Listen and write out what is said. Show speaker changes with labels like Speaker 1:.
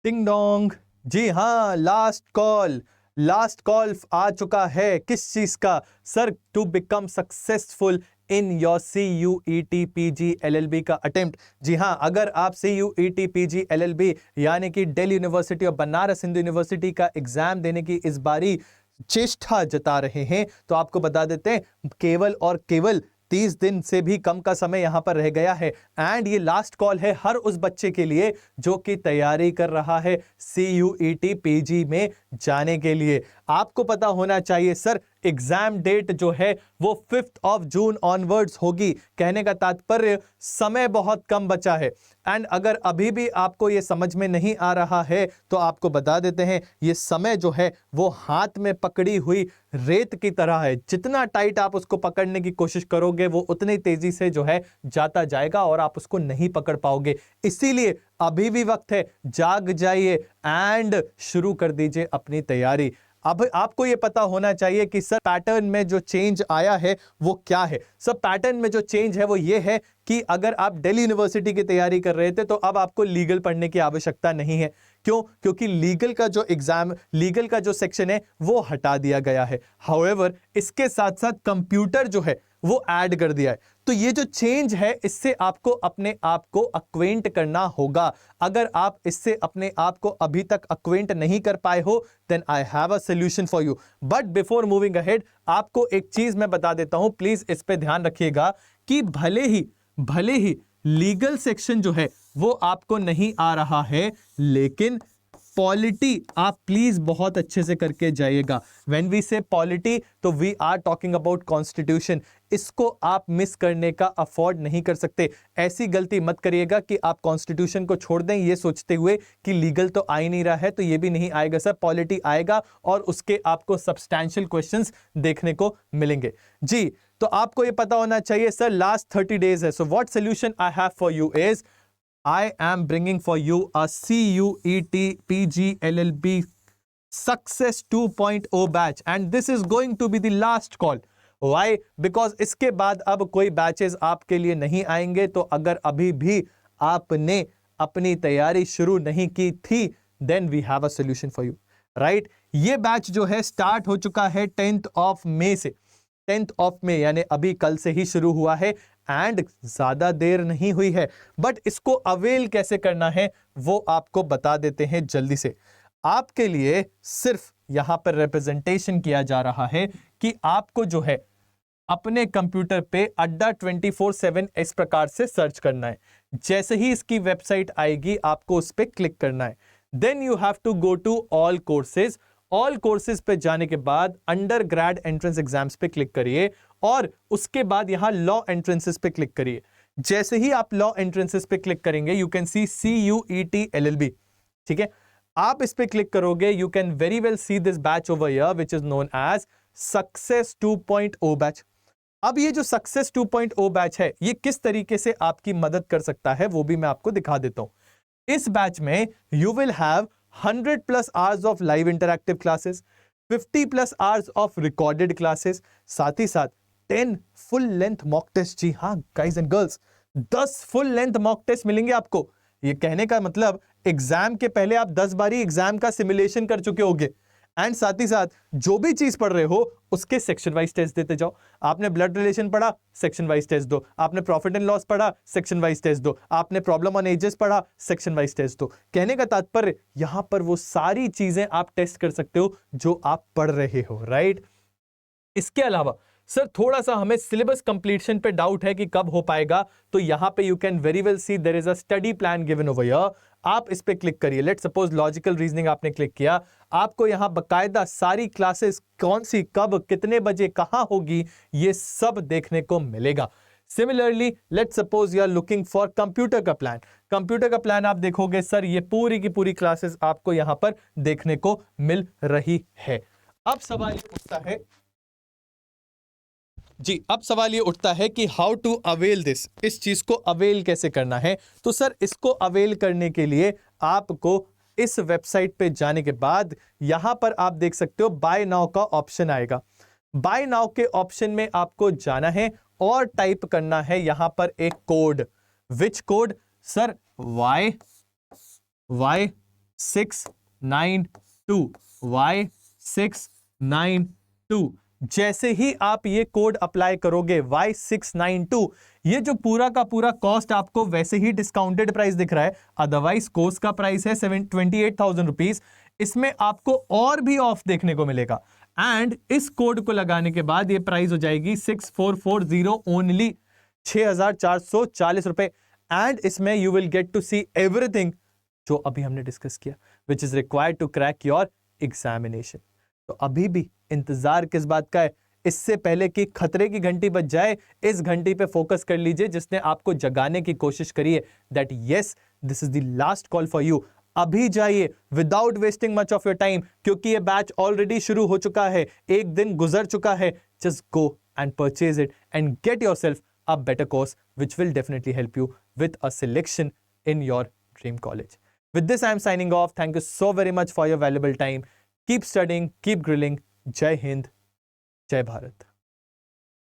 Speaker 1: टिंग डोंग। जी हाँ, last call आ चुका है। किस चीज का sir? To become successful in your CUET PG LLB का अटेम्प्ट। जी हाँ, अगर आप CUET PG LLB यानी कि दिल्ली यूनिवर्सिटी और बनारस हिंदू यूनिवर्सिटी का एग्जाम देने की इस बारी चेष्टा जता रहे हैं तो आपको बता देते हैं केवल और केवल 30 दिन से भी कम का समय यहां पर रह गया है। एंड ये लास्ट कॉल है हर उस बच्चे के लिए जो कि तैयारी कर रहा है CUET PG में जाने के लिए। आपको पता होना चाहिए सर, एग्जाम डेट जो है वो 5 जून ऑनवर्ड्स होगी। कहने का तात्पर्य समय बहुत कम बचा है। एंड अगर अभी भी आपको ये समझ में नहीं आ रहा है तो आपको बता देते हैं ये समय जो है वो हाथ में पकड़ी हुई रेत की तरह है। जितना टाइट आप उसको पकड़ने की कोशिश करोगे वो उतनी तेजी से जो है जाता जाएगा और आप उसको नहीं पकड़ पाओगे। इसीलिए अभी भी वक्त है, जाग जाइए एंड शुरू कर दीजिए अपनी तैयारी। अब आपको यह पता होना चाहिए कि सर पैटर्न में जो चेंज आया है वो क्या है। सर पैटर्न में जो चेंज है वो ये है कि अगर आप दिल्ली यूनिवर्सिटी की तैयारी कर रहे थे तो अब आपको लीगल पढ़ने की आवश्यकता नहीं है। क्यों? क्योंकि लीगल का जो सेक्शन है वो हटा दिया गया है। हाउएवर इसके साथ साथ कंप्यूटर जो है वो ऐड कर दिया है। तो ये जो चेंज है इससे आपको अपने आप को अक्वेंट करना होगा। अगर आप इससे अपने आप को अभी तक अक्वेंट नहीं कर पाए हो then I have a solution for you. But before moving ahead आपको एक चीज मैं बता देता हूं, प्लीज इस पे ध्यान रखिएगा कि भले ही लीगल सेक्शन जो है वो आपको नहीं आ रहा है, लेकिन पॉलिटी आप प्लीज बहुत अच्छे से करके जाइएगा। व्हेन वी से पॉलिटी तो we are talking about constitution. इसको आप मिस करने का अफोर्ड नहीं कर सकते। ऐसी गलती मत करिएगा कि आप कॉन्स्टिट्यूशन को छोड़ दें ये सोचते हुए कि लीगल तो आ ही नहीं रहा है तो ये भी नहीं आएगा। सर पॉलिटी आएगा और उसके आपको सब्सटैंशियल क्वेश्चंस देखने को मिलेंगे। जी तो आपको ये पता होना चाहिए सर लास्ट 30 डेज है। So what solution I have for you is I am bringing for you a CUET PG LLB Success 2.0 batch and this is going to be the last call. Why? Because इसके बाद अब कोई batches आपके लिए नहीं आएंगे। तो अगर अभी भी आपने अपनी तैयारी शुरू नहीं की थी then we have a solution for you, right? ये बैच जो है स्टार्ट हो चुका है 10th मई से। 10th मई यानी अभी कल से ही शुरू हुआ है एंड ज्यादा देर नहीं हुई है। बट इसको अवेल कैसे करना है वो आपको बता देते हैं जल्दी से। आपके लिए सिर्फ यहां पर रिप्रेजेंटेशन किया जा रहा है कि आपको जो है अपने कंप्यूटर पे अड्डा 24/7 इस प्रकार से सर्च करना है। जैसे ही इसकी वेबसाइट आएगी आपको उस पर क्लिक करना है। Then you have to go to all courses पे जाने के बाद अंडर ग्रेड एंट्रेंस एग्जाम्स पे क्लिक करिए और उसके बाद यहां लॉ एंट्रेंसेस पे क्लिक करिए। जैसे ही आप लॉ एंट्रेंसेस पे क्लिक करेंगे you can see CUET LLB। ठीक है, आप इस पे क्लिक करोगे you can very well see this batch over here which is known as success 2.0 batch. अब ये जो सक्सेस 2.0 बैच है ये किस तरीके से आपकी मदद कर सकता है वो भी मैं आपको दिखा देता हूं। इस बैच में you will have 100+ hours of live interactive classes, 50+ hours of recorded classes, साथ ही साथ 10 फुल लेंथ मॉक टेस्ट। जी हाँ guys and girls, 10 full length mock test मिलेंगे आपको। ये कहने का मतलब एग्जाम के पहले आप 10 बारी एग्जाम का सिमुलेशन कर चुके होंगे एंड साथ ही साथ जो भी चीज पढ़ रहे हो उसके सेक्शन वाइज टेस्ट देते जाओ। आपने ब्लड रिलेशन पढ़ा, सेक्शन वाइज टेस्ट दो। आपने प्रॉफिट एंड लॉस पढ़ा, सेक्शन वाइज टेस्ट दो। आपने प्रॉब्लम ऑन एजेस पढ़ा, सेक्शन वाइज टेस्ट दो। कहने का तात्पर्य यहां पर वो सारी चीजें आप टेस्ट कर सकते हो जो आप पढ़ रहे हो, राइट? इसके अलावा सर थोड़ा सा हमें सिलेबस कंप्लीशन पे डाउट है कि कब हो पाएगा, तो यहां पे you can very well see there is a study plan given over here. आप इस पे क्लिक करिए। लेट्स सपोज लॉजिकल रीजनिंग आपने क्लिक किया, आपको यहां बकायदा सारी क्लासेस कौन सी कब कितने बजे कहां होगी ये सब देखने को मिलेगा। Similarly let's suppose you are looking for computer का प्लान। कंप्यूटर का प्लान आप देखोगे सर ये पूरी की पूरी क्लासेस आपको यहां पर देखने को मिल रही है। अब सवाल ये उठता है अब सवाल ये उठता है कि हाउ टू अवेल दिस, इस चीज को अवेल कैसे करना है। तो सर इसको अवेल करने के लिए आपको इस वेबसाइट पे जाने के बाद यहां पर आप देख सकते हो बाय नाउ का ऑप्शन आएगा। बाय नाउ के ऑप्शन में आपको जाना है और टाइप करना है यहां पर एक कोड। विच code? Sir Y Y692 Y692। जैसे ही आप ये कोड अप्लाई करोगे Y692, ये जो पूरा का पूरा कॉस्ट आपको वैसे ही डिस्काउंटेड प्राइस दिख रहा है, अदरवाइज कोर्स का प्राइस है 28,000 रुपीज, इसमें आपको और भी ऑफ देखने को मिलेगा। एंड इस कोड को लगाने के बाद ये प्राइस हो जाएगी 6440 ओनली, 6,440 रुपए। एंड इसमें you will get to see everything जो अभी हमने डिस्कस किया, which is required to crack your examination. तो अभी भी इंतजार किस बात का है? इससे पहले कि खतरे की घंटी बज जाए, इस घंटी पे फोकस कर लीजिए जिसने आपको जगाने की कोशिश करी है that yes this is the last call for you. अभी जाइए without wasting much of your time, क्योंकि ये बैच ऑलरेडी शुरू हो चुका है, एक दिन गुजर चुका है। Just go and purchase it and get yourself a better course which will definitely help you with a selection in your dream college. With this, I am signing off. Thank you so very much for your valuable time. Keep studying, keep grilling. Jai Hind, Jai Bharat.